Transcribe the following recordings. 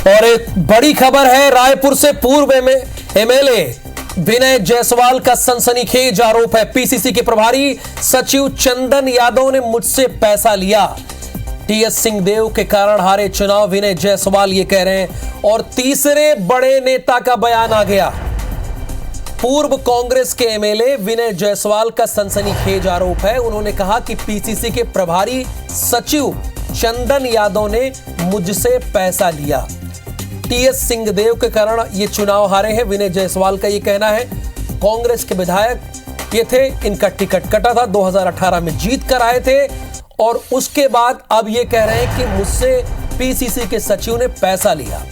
और एक बड़ी खबर है, रायपुर से पूर्व एमएलए विनय जायसवाल का सनसनीखेज आरोप है। पीसीसी के प्रभारी सचिव चंदन यादव ने मुझसे पैसा लिया। टीएस सिंहदेव के कारण हारे चुनाव, विनय जायसवाल ये कह रहे हैं। और तीसरे बड़े नेता का बयान आ गया। पूर्व कांग्रेस के एमएलए विनय जायसवाल का सनसनीखेज आरोप है। उन्होंने कहा कि पीसीसी के प्रभारी सचिव चंदन यादव ने मुझसे पैसा लिया। टीएस सिंहदेव के कारण ये चुनाव हारे हैं। विनय जायसवाल का ये कहना है। कांग्रेस के विधायक ये थे, इनका टिकट कटा था, 2018 में जीत कर आए थे और उसके बाद अब ये कह रहे हैं कि मुझसे पीसीसी के सचिव ने पैसा लिया।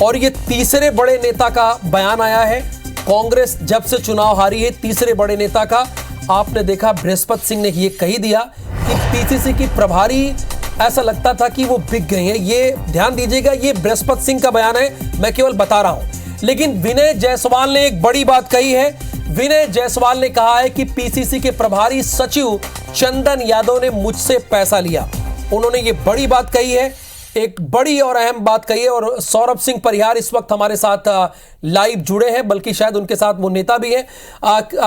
और ये तीसरे बड़े नेता का बयान आया है। कांग्रेस जब से चुनाव हारी है, तीसरे बड़े नेता का आपने देखा, बृहस्पति सिंह ने ये कही दिया कि पीसीसी की प्रभारी ऐसा लगता था कि वो बिक गई है। ये ध्यान दीजिएगा, ये बृहस्पति सिंह का बयान है, मैं केवल बता रहा हूं। लेकिन विनय जायसवाल ने एक बड़ी बात कही है। विनय जायसवाल ने कहा है कि पीसीसी के प्रभारी सचिव चंदन यादव ने मुझसे पैसा लिया। उन्होंने ये बड़ी बात कही है, एक बड़ी और अहम बात कही है। और सौरभ सिंह परिहार इस वक्त हमारे साथ लाइव जुड़े हैं, बल्कि शायद उनके साथ वो नेता भी है।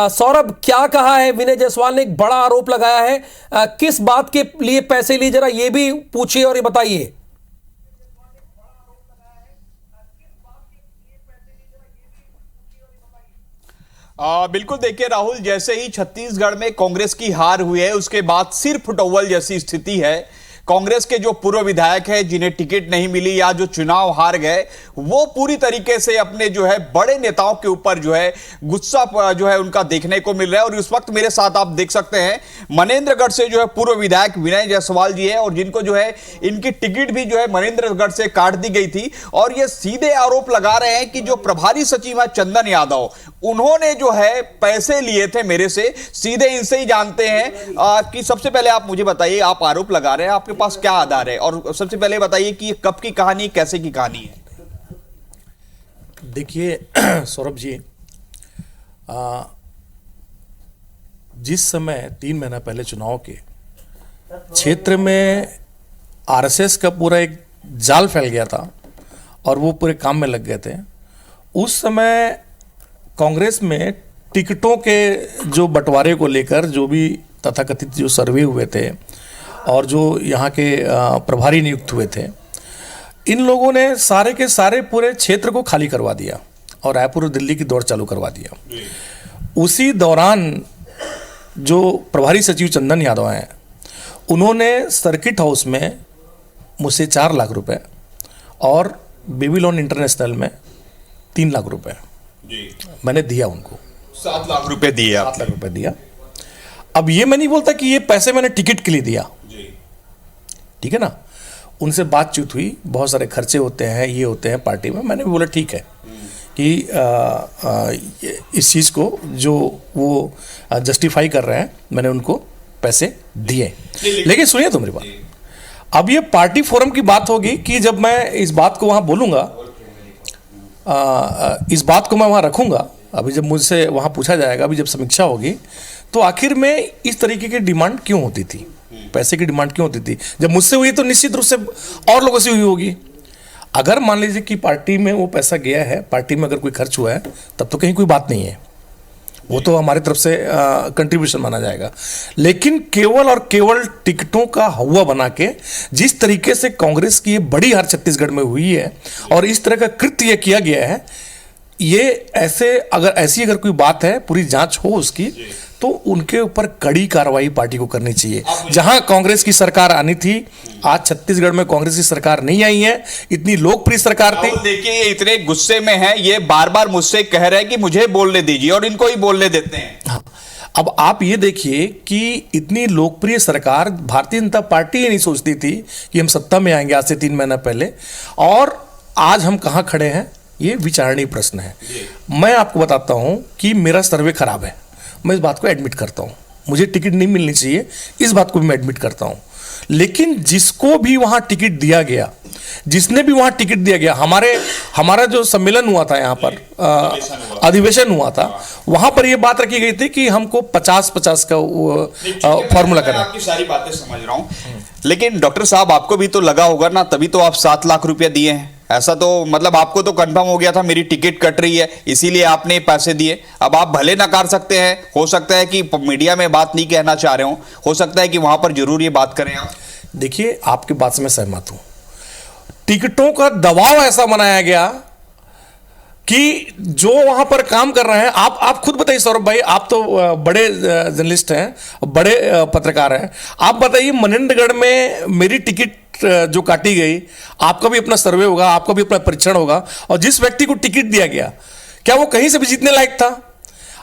सौरभ, क्या कहा है विनय जायसवाल ने? एक बड़ा आरोप लगाया है। किस बात के लिए पैसे लिए, जरा ये भी पूछिए और ये बताइए। बिल्कुल, देखिए राहुल, जैसे ही छत्तीसगढ़ में कांग्रेस की हार हुई है, उसके बाद सिर फुटौल जैसी स्थिति है। कांग्रेस के जो पूर्व विधायक हैं, जिन्हें टिकट नहीं मिली या जो चुनाव हार गए, वो पूरी तरीके से अपने जो है बड़े नेताओं के ऊपर जो है गुस्सा जो है उनका देखने को मिल रहा है। और इस वक्त मेरे साथ आप देख सकते हैं, मनेंद्रगढ़ से जो है पूर्व विधायक विनय जायसवाल जी है, और जिनको जो है इनकी टिकट भी जो है मनेंद्रगढ़ से काट दी गई थी। और ये सीधे आरोप लगा रहे हैं कि जो प्रभारी सचिव है चंदन यादव, उन्होंने जो है पैसे लिए थे मेरे से। सीधे इनसे ही जानते हैं कि सबसे पहले आप मुझे बताइए, आप आरोप लगा रहे हैं, आपके पास क्या आधार है? और सबसे पहले बताइए कि ये कब की कहानी, कैसे की कहानी है? देखिए सौरभ जी, जिस समय 3 महीना पहले चुनाव के क्षेत्र में आरएसएस का पूरा एक जाल फैल गया था और वो पूरे काम में लग गए थे, उस समय कांग्रेस में टिकटों के जो बंटवारे को लेकर जो भी तथाकथित जो सर्वे हुए थे और जो यहाँ के प्रभारी नियुक्त हुए थे, इन लोगों ने सारे के सारे पूरे क्षेत्र को खाली करवा दिया और रायपुर और दिल्ली की दौड़ चालू करवा दिया। उसी दौरान जो प्रभारी सचिव चंदन यादव हैं, उन्होंने सर्किट हाउस में मुझसे 4 लाख रुपए और बेबीलोन इंटरनेशनल में 3 लाख रुपए मैंने दिया उनको। 7 लाख रुपए दिए? 7 लाख रुपए दिया। अब ये मैं नहीं बोलता कि ये पैसे मैंने टिकट के लिए दिया, ठीक है ना। उनसे बातचीत हुई, बहुत सारे खर्चे होते हैं, ये होते हैं पार्टी में। मैंने भी बोला ठीक है कि इस चीज़ को जो वो जस्टिफाई कर रहे हैं, मैंने उनको पैसे दिए। लेकिन सुनिए तो मेरी बात, अब ये पार्टी फोरम की बात होगी कि जब मैं इस बात को वहाँ बोलूँगा, इस बात को मैं वहाँ रखूँगा। अभी जब मुझसे वहाँ पूछा जाएगा, अभी जब समीक्षा होगी, तो आखिर में इस तरीके की डिमांड क्यों होती थी, पैसे की डिमांड क्यों होती थी? जब मुझसे हुई तो निश्चित रूप से और लोगों से हुई होगी। अगर मान लीजिए कि पार्टी में वो पैसा गया है, पार्टी में अगर कोई खर्च हुआ है, तब तो कहीं कोई बात नहीं है, वो तो हमारी तरफ से कंट्रीब्यूशन माना जाएगा। लेकिन केवल और केवल टिकटों का हवा बना के जिस तरीके से कांग्रेस की ये बड़ी हार छत्तीसगढ़ में हुई है और इस तरह का कृत्य ये किया गया है, ये ऐसी अगर कोई बात है, पूरी जांच हो उसकी, तो उनके ऊपर कड़ी कार्रवाई पार्टी को करनी चाहिए। जहां कांग्रेस की सरकार आनी थी, आज छत्तीसगढ़ में कांग्रेस की सरकार नहीं आई है, इतनी लोकप्रिय सरकार थी। देखिए, ये इतने गुस्से में है, ये बार बार मुझसे कह रहे हैं कि मुझे बोलने दीजिए, और इनको ही बोलने देते हैं। हाँ, अब आप ये देखिए कि इतनी लोकप्रिय सरकार, भारतीय जनता पार्टी ये नहीं सोचती थी कि हम सत्ता में आएंगे आज से 3 महीना पहले, और आज हम कहां खड़े हैं, ये विचारणीय प्रश्न है। मैं आपको बताता हूं कि मेरा सर्वे खराब है, मैं इस बात को एडमिट करता हूं। मुझे टिकट नहीं मिलनी चाहिए, इस बात को भी मैं एडमिट करता हूं। लेकिन जिसको भी वहां टिकट दिया गया, जिसने भी वहां टिकट दिया गया, हमारा जो सम्मेलन हुआ था यहाँ पर, अधिवेशन हुआ था, वहां पर यह बात रखी गई थी कि हमको 50-50 का फॉर्मूला करना। आपकी सारी बातें समझ रहा हूं, लेकिन डॉक्टर साहब, आपको भी तो लगा होगा ना, तभी तो आप 7 लाख रुपया दिए हैं, ऐसा तो मतलब आपको तो कंफर्म हो गया था मेरी टिकट कट रही है, इसीलिए आपने पैसे दिए। अब आप भले नकार सकते हैं, हो सकता है कि मीडिया में बात नहीं कहना चाह रहे हो सकता है कि वहां पर जरूर ये बात करें आप। देखिए, आपकी बात से मैं सहमत हूं। टिकटों का दबाव ऐसा बनाया गया कि जो वहां पर काम कर रहे हैं, आप खुद बताइए सौरभ भाई, आप तो बड़े जर्नलिस्ट हैं, बड़े पत्रकार हैं, आप बताइए मनेंद्रगढ़ में मेरी टिकट जो काटी गई, आपका भी अपना सर्वे होगा, आपका भी अपना परीक्षण होगा, और जिस व्यक्ति को टिकट दिया गया क्या वो कहीं से भी जीतने लायक था?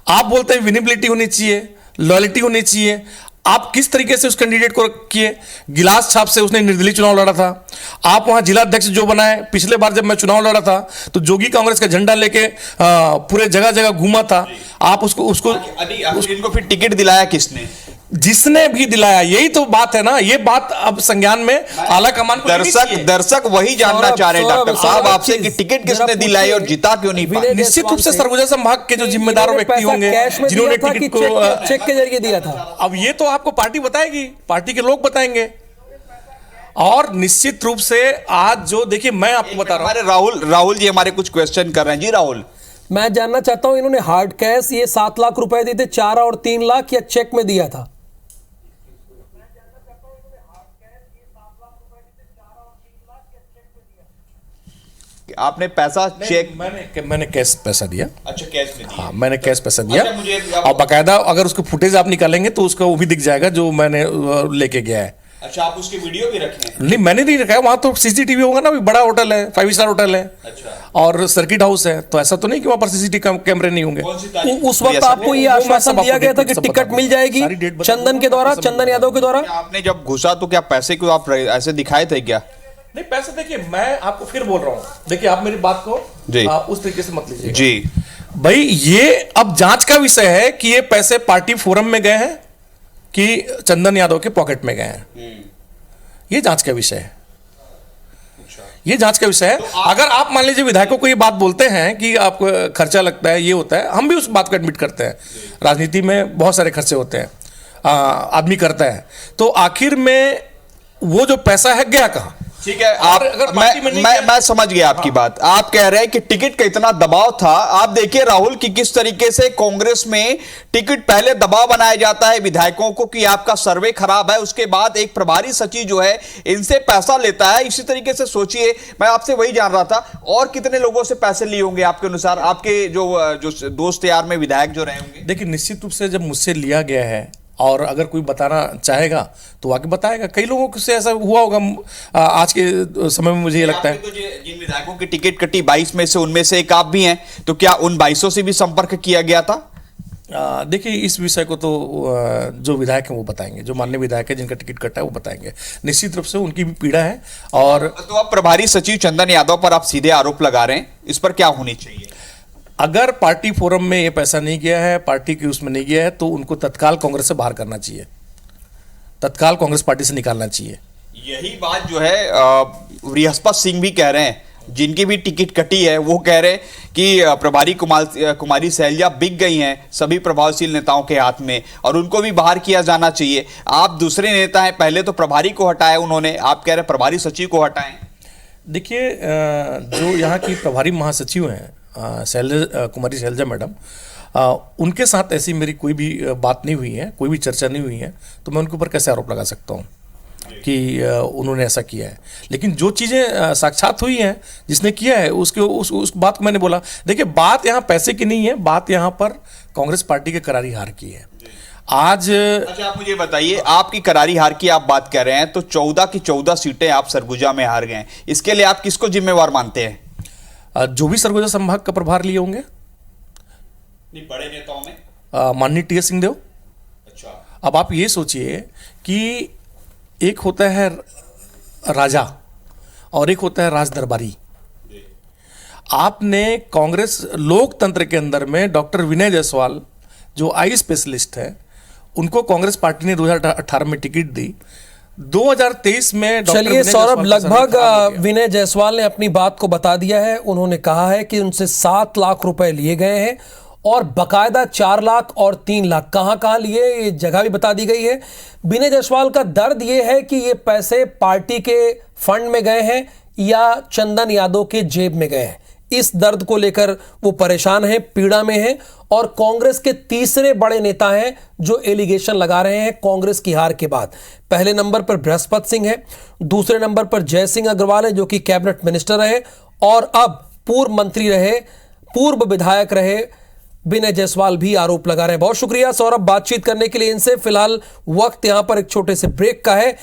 आप बोलते हैं विनिबिलिटी होनी चाहिए, लॉयल्टी होनी चाहिए। आप किस तरीके से उस कैंडिडेट को किए? गिलास छाप से उसने निर्दलीय चुनाव लड़ा था। आप वहां जिला अध्यक्ष जो बनाए, पिछले बार जब मैं चुनाव लड़ा था तो जोगी कांग्रेस का झंडा लेके पूरे जगह जगह घूमा था। आप उसको इनको फिर टिकट दिलाया किसने? जिसने भी दिलाया, यही तो बात है ना। ये बात अब संज्ञान में आला कमान को दर्शक वही जानना चाह रहे हैं डॉक्टर साहब आपसे कि टिकट किसने दिलाई और जीता क्यों नहीं पाया। निश्चित रूप से सरगुजा संभाग के जो जिम्मेदार व्यक्ति होंगे जिन्होंने टिकट को चेक के जरिए दिया था। अब ये तो आपको पार्टी बताएगी, पार्टी के लोग बताएंगे। और निश्चित रूप से आज जो देखिए, मैं आपको बता रहा हूं, राहुल जी हमारे कुछ क्वेश्चन कर रहे हैं। जी राहुल, मैं जानना चाहता हूं, इन्होंने हार्ड कैश ये 7 लाख रुपए दिए थे, 4 और 3 लाख, या चेक में दिया था? आपने पैसा चेक? मैंने कैश पैसा दिया। अच्छा, कैश में दिया? हाँ, मैंने कैश पैसा दिया। अच्छा, और बाकायदा अगर उसको फुटेज आप निकालेंगे तो उसका वो भी दिख जाएगा जो मैंने लेके गया है। अच्छा, आप उसके वीडियो भी रखे हैं? नहीं, मैंने नहीं रखा है। वहां तो सीसीटीवी होगा ना, बड़ा होटल है, 5 स्टार होटल है। अच्छा। और सर्किट हाउस है, तो ऐसा तो नहीं कि वहां पर सीसीटीवी कैमरे नहीं होंगे। उस वक्त आपको ये आश्वासन दिया गया था कि टिकट मिल जाएगी चंदन के द्वारा, चंदन यादव के द्वारा? आपने जब घुसा तो क्या पैसे को आप ऐसे दिखाए थे क्या? नहीं, पैसे देखिए, मैं आपको फिर बोल रहा हूं, देखिए आप मेरी बात को उस तरीके से मत लीजिए जी भाई। ये अब जांच का विषय है कि ये पैसे पार्टी फोरम में गए हैं कि चंदन यादव के पॉकेट में गए हैं। ये जांच का विषय है, ये जांच का विषय है। अगर आप मान लीजिए विधायकों को ये बात बोलते हैं कि आपको खर्चा लगता है, ये होता है, हम भी उस बात को एडमिट करते हैं। राजनीति में बहुत सारे खर्चे होते हैं, आदमी करता है, तो आखिर में वो जो पैसा है गया कहां? ठीक है, आप मैं समझ गया आपकी बात। आप कह रहे हैं कि टिकट का इतना दबाव था। आप देखिए राहुल कि किस तरीके से कांग्रेस में टिकट पहले दबाव बनाया जाता है विधायकों को कि आपका सर्वे खराब है, उसके बाद एक प्रभारी सचिव जो है इनसे पैसा लेता है। इसी तरीके से सोचिए, मैं आपसे वही जान रहा था, और कितने लोगों से पैसे लिए होंगे आपके अनुसार, आपके जो दोस्त यार में विधायक जो रहे होंगे? देखिए, निश्चित रूप से जब मुझसे लिया गया है और अगर कोई बताना चाहेगा तो आके बताएगा। कई लोगों से ऐसा हुआ होगा आज के समय में, मुझे ये लगता है। तो जिन विधायकों की टिकट कटी 22 में से, उनमें से एक आप भी हैं, तो क्या उन 22 से भी संपर्क किया गया था? देखिए, इस विषय को तो जो विधायक हैं वो बताएंगे, जो माननीय विधायक है जिनका टिकट कटा है वो बताएंगे। निश्चित रूप से उनकी भी पीड़ा है। और तो अब प्रभारी सचिव चंदन यादव पर आप सीधे आरोप लगा रहे हैं, इस पर क्या होनी चाहिए? अगर पार्टी फोरम में ये पैसा नहीं गया है, पार्टी की उसमें नहीं गया है, तो उनको तत्काल कांग्रेस से बाहर करना चाहिए, तत्काल कांग्रेस पार्टी से निकालना चाहिए। यही बात जो है बृहस्पत सिंह भी कह रहे हैं, जिनकी भी टिकट कटी है, वो कह रहे हैं कि प्रभारी कुमारी शैलजा बिक गई हैं सभी प्रभावशील नेताओं के हाथ में और उनको भी बाहर किया जाना चाहिए। आप दूसरे नेता हैं, पहले तो प्रभारी को हटाया उन्होंने, आप कह रहे हैं प्रभारी सचिव को हटाएं। देखिए, जो यहाँ की प्रभारी महासचिव हैं कुमारी शैलजा मैडम, उनके साथ ऐसी मेरी कोई भी बात नहीं हुई है, कोई भी चर्चा नहीं हुई है, तो मैं उनके ऊपर कैसे आरोप लगा सकता हूँ कि उन्होंने ऐसा किया है। लेकिन जो चीज़ें साक्षात हुई हैं, जिसने किया है उस बात को मैंने बोला। देखिए, बात यहाँ पैसे की नहीं है, बात यहाँ पर कांग्रेस पार्टी के करारी हार की है आज। अच्छा, आप मुझे बताइए, आपकी करारी हार की आप बात कर रहे हैं, तो 14 की 14 सीटें आप सरगुजा में हार गए, इसके लिए आप किसको जिम्मेवार मानते हैं? जो भी सरगुजा संभाग का प्रभार लिए होंगे, नहीं बड़े नेताओं में माननीय टी.एस. सिंहदेव। अच्छा, अब आप ये सोचिए कि एक होता है राजा और एक होता है राज दरबारी। आपने कांग्रेस लोकतंत्र के अंदर में डॉक्टर विनय जायसवाल जो आई स्पेशलिस्ट है, उनको कांग्रेस पार्टी ने 2018 में टिकट दी। 2023 में चलिए सौरभ, लगभग विनय जायसवाल ने अपनी बात को बता दिया है। उन्होंने कहा है कि उनसे 7 लाख रुपए लिए गए हैं और बकायदा 4 लाख और 3 लाख कहां लिए, ये जगह भी बता दी गई है। विनय जायसवाल का दर्द ये है कि ये पैसे पार्टी के फंड में गए हैं या चंदन यादव के जेब में गए हैं। इस दर्द को लेकर वो परेशान हैं, पीड़ा में हैं और कांग्रेस के तीसरे बड़े नेता हैं जो एलिगेशन लगा रहे हैं कांग्रेस की हार के बाद। पहले नंबर पर बृहस्पति सिंह है, दूसरे नंबर पर जय सिंह अग्रवाल है जो कि कैबिनेट मिनिस्टर रहे और अब पूर्व मंत्री रहे, पूर्व विधायक रहे विनय जायसवाल भी आरोप लगा रहे हैं। बहुत शुक्रिया सौरभ बातचीत करने के लिए इनसे। फिलहाल वक्त यहां पर एक छोटे से ब्रेक का है।